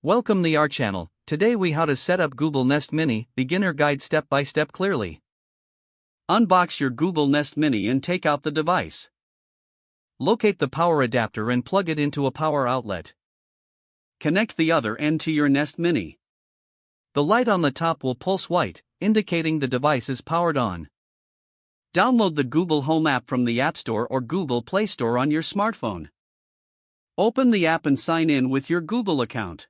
Welcome to our channel. Today we how to set up Google Nest Mini, beginner guide step by step clearly. Unbox your Google Nest Mini and take out the device. Locate the power adapter and plug it into a power outlet. Connect the other end to your Nest Mini. The light on the top will pulse white, indicating the device is powered on. Download the Google Home app from the App Store or Google Play Store on your smartphone. Open the app and sign in with your Google account.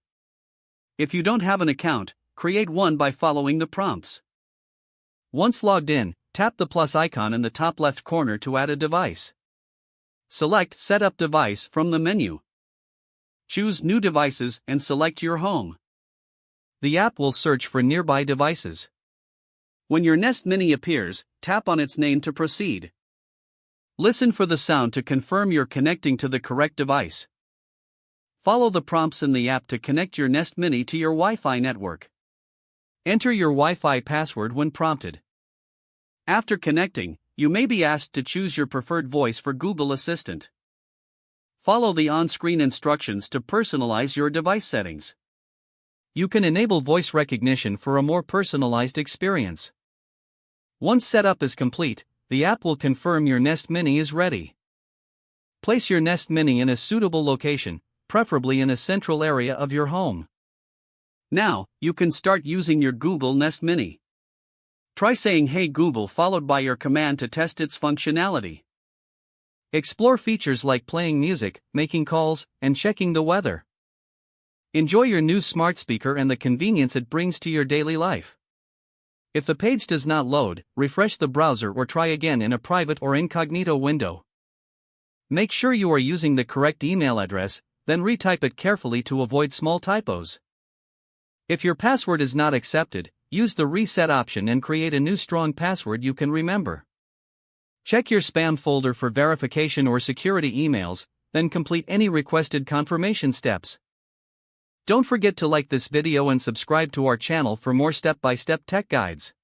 If you don't have an account, create one by following the prompts. Once logged in, tap the plus icon in the top left corner to add a device. Select Set Up Device from the menu. Choose New Devices and select your home. The app will search for nearby devices. When your Nest Mini appears, tap on its name to proceed. Listen for the sound to confirm you're connecting to the correct device. Follow the prompts in the app to connect your Nest Mini to your Wi-Fi network. Enter your Wi-Fi password when prompted. After connecting, you may be asked to choose your preferred voice for Google Assistant. Follow the on-screen instructions to personalize your device settings. You can enable voice recognition for a more personalized experience. Once setup is complete, the app will confirm your Nest Mini is ready. Place your Nest Mini in a suitable location, preferably in a central area of your home. Now, you can start using your Google Nest Mini. Try saying "Hey Google" followed by your command to test its functionality. Explore features like playing music, making calls, and checking the weather. Enjoy your new smart speaker and the convenience it brings to your daily life. If the page does not load, refresh the browser or try again in a private or incognito window. Make sure you are using the correct email address, then retype it carefully to avoid small typos. If your password is not accepted, use the reset option and create a new strong password you can remember. Check your spam folder for verification or security emails, then complete any requested confirmation steps. Don't forget to like this video and subscribe to our channel for more step-by-step tech guides.